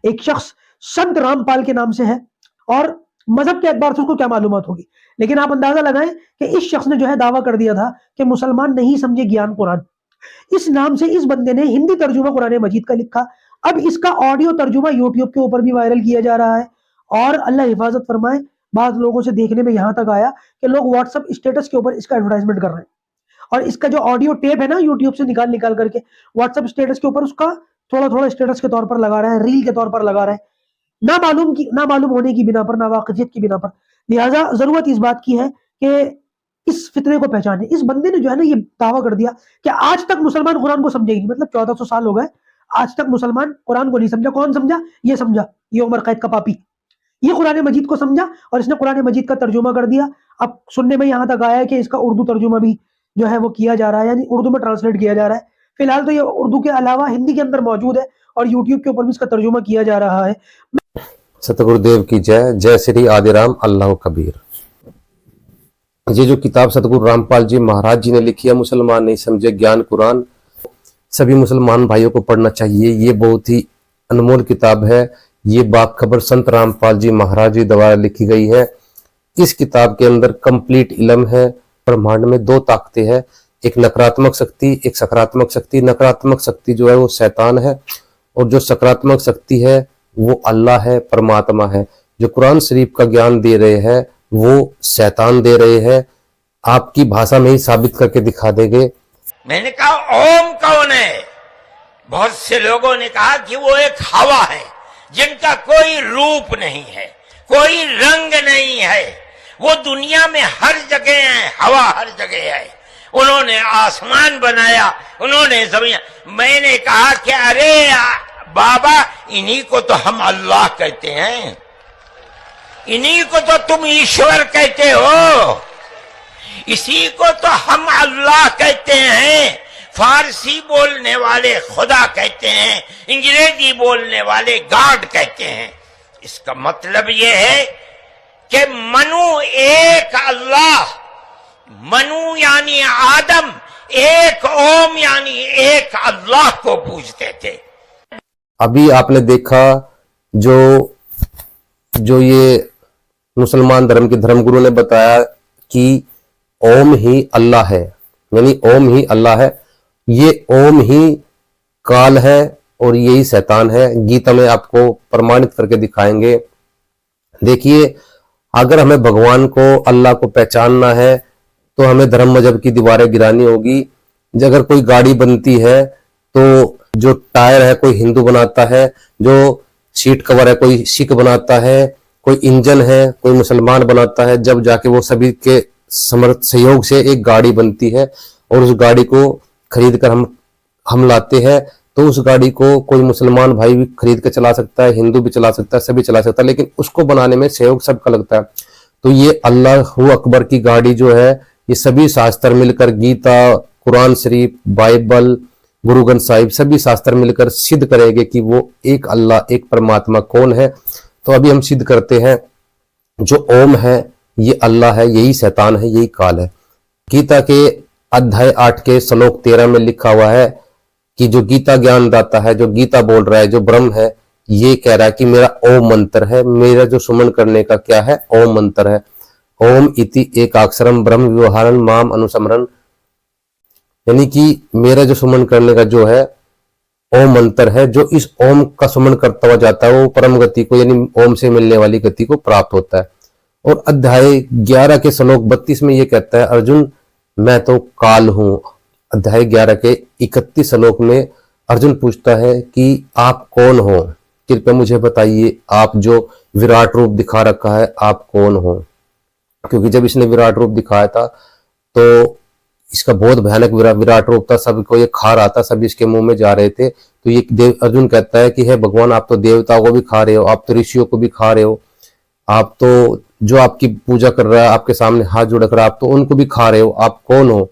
एक शख्स संत रामपाल के नाम से है और मजहब के एतबार से उसको क्या मालूमात होगी, लेकिन आप अंदाजा लगाएं कि इस शख्स ने जो है दावा कर दिया था कि मुसलमान नहीं समझे ज्ञान कुरान। इस नाम से इस बंदे ने हिंदी तर्जुमा कुरान मजीद का लिखा। अब इसका ऑडियो तर्जुमा यूट्यूब के ऊपर भी वायरल किया जा रहा है और अल्लाह हिफाजत फरमाए बाद लोगों से देखने में यहां तक आया कि लोग व्हाट्सएप स्टेटस के ऊपर इसका एडवर्टाइजमेंट कर रहे हैं और इसका जो ऑडियो टेप है ना यूट्यूब से निकाल निकाल करके व्हाट्सएप स्टेटस के ऊपर उसका थोड़ा थोड़ा स्टेटस के तौर पर लगा रहा है, रील के तौर पर लगा रहा है, ना मालूम होने की बिना पर, ना वाकफियत की बिना पर। लिहाजा जरूरत इस बात की है कि इस फितरे को पहचाने। इस बंदे ने जो है ना ये दावा कर दिया कि आज तक मुसलमान कुरान को समझे ही नहीं, मतलब 1400 साल हो गए आज तक मुसलमान कुरान को नहीं समझा। कौन समझा? ये समझा, ये उमर कैद का पापी, ये कुरान मजीद को समझा और इसने कुरान मजीद का तर्जुमा कर दिया। अब सुनने में यहां तक आया है कि इसका उर्दू तर्जुमा भी जो है वो किया जा रहा है, यानी उर्दू में ट्रांसलेट किया जा रहा है। फिलहाल तो ये उर्दू के अलावा हिंदी के अंदर मौजूद है और यूट्यूब के ऊपर भी इसका तर्जुमा किया जा रहा है। सतगुरुदेव की जय। जय श्री आदिराम अल्लाह कबीर। ये जो किताब सतगुरु रामपाल जी महाराज जी ने लिखी है, मुसलमान नहीं समझे ज्ञान कुरान, सभी मुसलमान भाइयों को पढ़ना चाहिए। ये बहुत ही अनमोल किताब है। ये बाखबर संत रामपाल जी महाराज जी द्वारा लिखी गई है। इस किताब के अंदर कंप्लीट इल्म है। ब्रह्मांड में दो ताकतें हैं, एक नकारात्मक शक्ति, एक सकारात्मक शक्ति। नकारात्मक शक्ति जो है वो शैतान है और जो सकारात्मक शक्ति है वो अल्लाह है, परमात्मा है। जो कुरान शरीफ का ज्ञान दे रहे हैं वो शैतान दे रहे हैं। आपकी भाषा में ही साबित करके दिखा देंगे। मैंने कहा ओम कौन है? बहुत से लोगों ने कहा कि वो एक हवा है जिनका कोई रूप नहीं है, कोई रंग नहीं है, वो दुनिया में हर जगह है, हवा हर जगह है। उन्होंने आसमान बनाया, उन्होंने जमीन। मैंने कहा कि अरे बाबा, इन्हीं को तो हम अल्लाह कहते हैं, इन्हीं को तो तुम ईश्वर कहते हो, इसी को तो हम अल्लाह कहते हैं। फारसी बोलने वाले खुदा कहते हैं, अंग्रेजी बोलने वाले गॉड कहते हैं। इसका मतलब यह है कि मनु एक अल्लाह, मनु यानी आदम, एक ओम यानी एक अल्लाह को पूजते थे। अभी आपने देखा जो ये मुसलमान धर्म के धर्मगुरु ने बताया कि ओम ही अल्लाह है, यानी ओम ही अल्लाह है। ये ओम ही काल है और यही शैतान है। गीता में आपको प्रमाणित करके दिखाएंगे। देखिए, अगर हमें भगवान को, अल्लाह को पहचानना है तो हमें धर्म मजहब की दीवारें गिरानी होगी। अगर कोई गाड़ी बनती है तो जो टायर है कोई हिंदू बनाता है, जो सीट कवर है कोई सिख बनाता है, कोई इंजन है कोई मुसलमान बनाता है। जब जाके वो सभी के समर्थ सहयोग से एक गाड़ी बनती है और उस गाड़ी को खरीद कर हम लाते हैं, तो उस गाड़ी को कोई मुसलमान भाई भी खरीद के चला सकता है, हिंदू भी चला सकता है, सभी चला सकता है, लेकिन उसको बनाने में सहयोग सबका लगता है। तो ये अल्लाह अकबर की गाड़ी जो है, ये सभी शास्त्र मिलकर, गीता, कुरान शरीफ, बाइबल, गुरु ग्रंथ साहिब, सभी शास्त्र मिलकर सिद्ध करेंगे कि वो एक अल्लाह, एक परमात्मा कौन है। तो अभी हम सिद्ध करते हैं, जो ओम है ये अल्लाह है, यही शैतान है, यही काल है। गीता के अध्याय 8 के श्लोक 13 में लिखा हुआ है कि जो गीता ज्ञान दाता है, जो गीता बोल रहा है, जो ब्रह्म है, ये कह रहा है कि मेरा ओम मंत्र है, मेरा जो सुमन करने का क्या है, ओम मंत्र है। ओम इति एकाक्षरम ब्रह्म व्यवहारन माम अनुसमरन, यानी कि मेरा जो सुमन करने का जो है ओम मंत्र है, जो इस ओम का सुमन करता हुआ जाता है वो परम गति को, यानी ओम से मिलने वाली गति को प्राप्त होता है। और अध्याय 11 के श्लोक 32 में ये कहता है, अर्जुन मैं तो काल हूं। अध्याय 11 के 31 श्लोक में अर्जुन पूछता है कि आप कौन हो, कृपया मुझे बताइए, आप जो विराट रूप दिखा रखा है आप कौन हो। क्योंकि जब इसने विराट रूप दिखाया था तो इसका बहुत भयानक विराट रूप था, सबको ये खा रहा था, सब इसके मुंह में जा रहे थे। तो ये अर्जुन कहता है कि हे भगवान, आप तो देवताओं को भी खा रहे हो, आप तो ऋषियों को भी खा रहे हो, आप तो जो आपकी पूजा कर रहा है, आपके सामने हाथ जोड़ कर आप तो उनको भी खा रहे हो, आप कौन हो।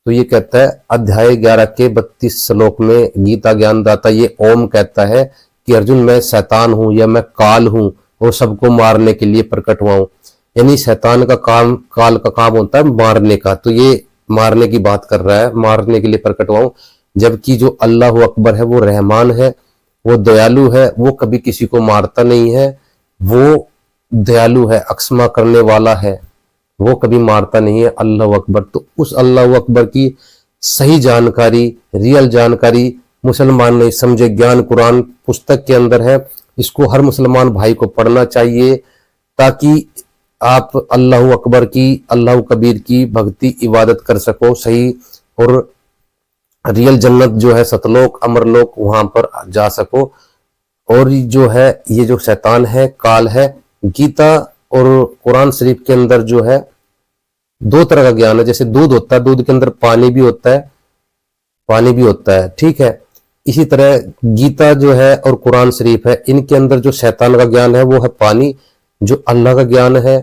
तो ये कहता है अध्याय 11 के 32 श्लोक में गीता ज्ञानदाता ये ओम कहता है कि अर्जुन मैं शैतान हूं या मैं काल हूं और सबको मारने के लिए प्रकट हुआ हूं। यानी शैतान का काम, काल का काम होता है मारने का, तो ये मारने की बात कर रहा है, मारने के लिए प्रकट हुआ हूं। जबकि जो अल्लाह अकबर है वो रहमान है, वो दयालु है, वो कभी किसी को मारता नहीं है, वो दयालु है, अक्षमा करने वाला है, वो कभी मारता नहीं है। अल्लाह अकबर। तो उस अल्लाह अकबर की सही जानकारी, रियल जानकारी मुसलमान नहीं समझे ज्ञान कुरान पुस्तक के अंदर है। इसको हर मुसलमान भाई को पढ़ना चाहिए ताकि आप अल्लाह अकबर की, अल्लाह कबीर की भक्ति इबादत कर सको सही, और रियल जन्नत जो है सतलोक अमरलोक वहां पर जा सको। और जो है ये जो शैतान है, काल है, गीता और कुरान शरीफ के अंदर जो है दो तरह का ज्ञान है। जैसे दूध होता है, दूध के अंदर पानी भी होता है, पानी भी होता है, ठीक है। इसी तरह गीता जो है और कुरान शरीफ है, इनके अंदर जो शैतान का ज्ञान है वो है पानी, जो अल्लाह का ज्ञान है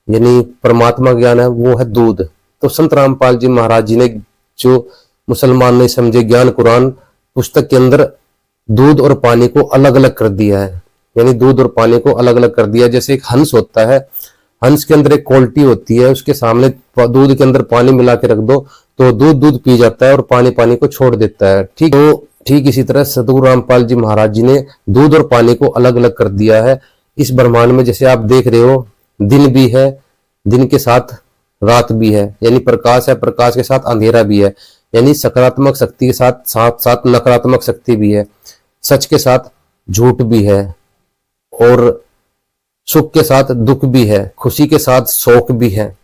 यानी परमात्मा ज्ञान है वो है दूध। तो संत रामपाल जी महाराज जी ने जो मुसलमान नहीं समझे ज्ञान कुरान पुस्तक के अंदर दूध और पानी को अलग अलग कर दिया है, यानी दूध और पानी को अलग अलग कर दिया। जैसे एक हंस होता है, हंस के अंदर एक क्वालिटी होती है, उसके सामने दूध के अंदर पानी मिला के रख दो तो दूध पी जाता है और पानी को छोड़ देता है, ठीक। तो ठीक इसी तरह सतगुरु रामपाल जी महाराज जी ने दूध और पानी को अलग अलग कर दिया है इस ब्रह्मांड में। जैसे आप देख रहे हो, दिन भी है, दिन के साथ रात भी है, यानी प्रकाश है, प्रकाश के साथ अंधेरा भी है, यानी सकारात्मक शक्ति के साथ साथ साथ नकारात्मक शक्ति भी है, सच के साथ झूठ भी है, और सुख के साथ दुख भी है, खुशी के साथ शोक भी है।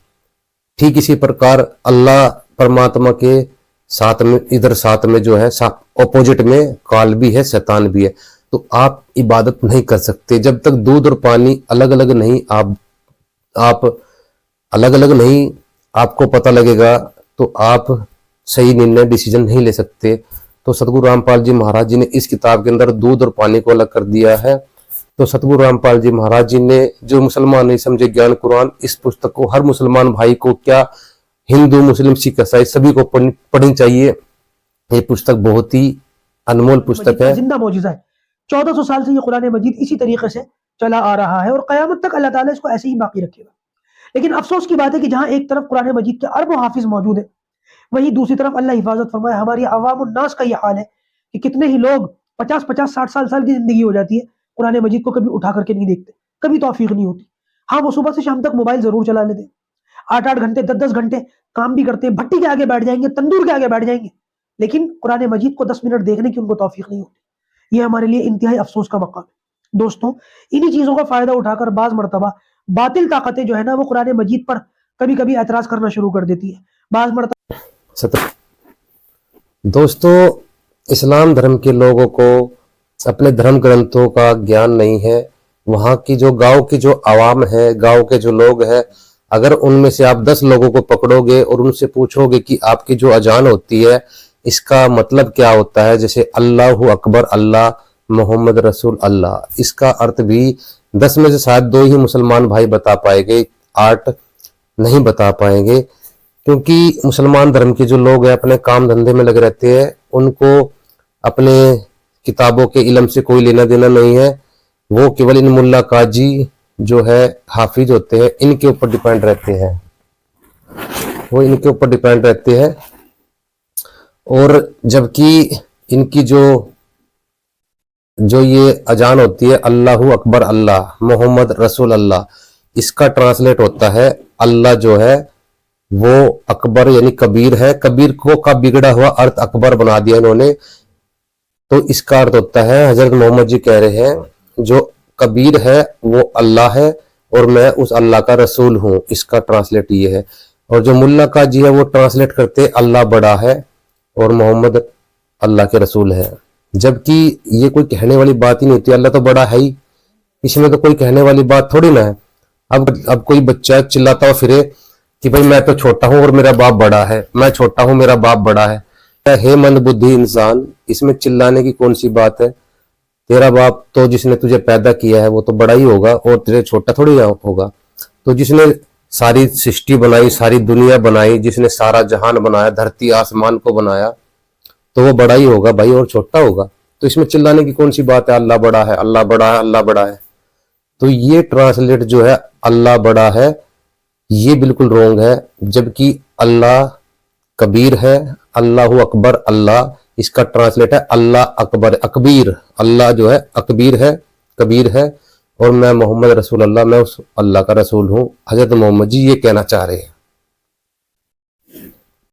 ठीक इसी प्रकार अल्लाह परमात्मा के साथ में, इधर साथ में जो है ऑपोजिट में काल भी है, शैतान भी है। तो आप इबादत नहीं कर सकते जब तक दूध और पानी अलग अलग नहीं, आप अलग अलग नहीं आपको पता लगेगा तो आप सही निर्णय डिसीजन नहीं ले सकते। तो सतगुरु रामपाल जी महाराज जी ने इस किताब के अंदर दूध और पानी को अलग कर दिया है। तो सतगुरु रामपाल जी महाराज जी ने जो मुसलमान नहीं समझे ज्ञान कुरान, इस पुस्तक को हर मुसलमान भाई को, क्या हिंदू मुस्लिम सिख ईसाई सभी को पढ़नी चाहिए। ये पुस्तक बहुत ही अनमोल पुस्तक है, जिंदा मौजूदा है। 1400 साल से ये कुरान मजीद इसी तरीके से चला आ रहा है और कयामत तक अल्लाह ताला इसको ऐसे ही बाकी रखेगा। लेकिन अफसोस की बात है कि जहां एक तरफ कुरान मजीद के अरबों हाफिज मौजूद है, वहीं दूसरी तरफ अल्लाह हिफाजत फरमाए हमारी अवाम नास का ये हाल है कि कितने ही लोग 50-50 60 साल की जिंदगी हो जाती है, कुरान मजीद को कभी उठा करके नहीं देखते, कभी तौफीक नहीं होती। हाँ, वो सुबह से शाम तक मोबाइल जरूर चला लेते, 8-8 घंटे 10-10 घंटे काम भी करते हैं, भट्टी के आगे बैठ जाएंगे, तंदूर के आगे बैठ जाएंगे, लेकिन कुरान मजीद को 10 मिनट देखने की उनको तौफीक नहीं होती। ये हमारे लिए इंतहाई अफसोस का मकाम है। दोस्तों, इन्हीं चीजों का फायदा उठाकर बाज मरतबा बातिल ताकतें जो है ना, वो कुरान मजीद पर कभी कभी एतराज करना शुरू कर देती है। बाज मरतबा दोस्तों, इस्लाम धर्म के लोगों को अपने धर्म ग्रंथों का ज्ञान नहीं है। वहां की जो गांव की जो आवाम है, गांव के जो लोग हैं, अगर उनमें से आप 10 लोगों को पकड़ोगे और उनसे पूछोगे कि आपकी जो अजान होती है इसका मतलब क्या होता है, जैसे अल्लाहु अकबर अल्लाह, मोहम्मद रसूल अल्लाह, इसका अर्थ भी 10 में से शायद 2 ही मुसलमान भाई बता पाएंगे, 8 नहीं बता पाएंगे। क्योंकि मुसलमान धर्म के जो लोग हैं अपने काम धंधे में लगे रहते हैं, उनको अपने किताबों के इल्म से कोई लेना देना नहीं है। वो केवल इन मुल्ला काजी जो है हाफिज होते हैं, इनके ऊपर डिपेंड रहते हैं, वो इनके ऊपर डिपेंड रहते हैं। और जबकि इनकी जो ये अजान होती है अल्लाहु अकबर अल्लाह, मोहम्मद रसूल अल्लाह, इसका ट्रांसलेट होता है अल्लाह जो है वो अकबर यानी कबीर है। कबीर को का बिगड़ा हुआ अर्थ अकबर बना दिया इन्होंने। तो इसका अर्थ होता है, हजरत मोहम्मद जी कह रहे हैं जो कबीर है वो अल्लाह है और मैं उस अल्लाह का रसूल हूं, इसका ट्रांसलेट ये है। और जो मुल्ला काजी है वो ट्रांसलेट करते अल्लाह बड़ा है और मोहम्मद अल्लाह के रसूल है। जबकि ये कोई कहने वाली बात ही नहीं होती, अल्लाह तो बड़ा है ही, इसमें तो कोई कहने वाली बात थोड़ी ना है। अब कोई बच्चा चिल्लाता हुआ फिरे कि भाई मैं तो छोटा हूं और मेरा बाप बड़ा है, मैं छोटा हूं मेरा बाप बड़ा है। हे मंदबुद्धि इंसान, इसमें चिल्लाने की कौन सी बात है। तेरा बाप तो जिसने तुझे पैदा किया है वो तो बड़ा ही होगा और तेरे छोटा थोड़ी होगा। तो जिसने सारी सृष्टि बनाई, सारी दुनिया बनाई, जिसने सारा जहान बनाया, धरती आसमान को बनाया, तो वो बड़ा ही होगा भाई और छोटा होगा। तो इसमें चिल्लाने की कौन सी बात है। अल्लाह बड़ा है, अल्लाह बड़ा है, अल्लाह बड़ा है। तो ये ट्रांसलेट जो है अल्लाह बड़ा है, ये बिल्कुल रोंग है। जबकि अल्लाह कबीर है, अल्लाहु अकबर अल्लाह, इसका ट्रांसलेट है अल्लाह अकबर, अकबीर, अल्लाह जो है अकबीर है, कबीर है, और मैं मोहम्मद रसूल अल्लाह, मैं उस अल्लाह का रसूल हूँ। हजरत मोहम्मद जी ये कहना चाह रहे हैं।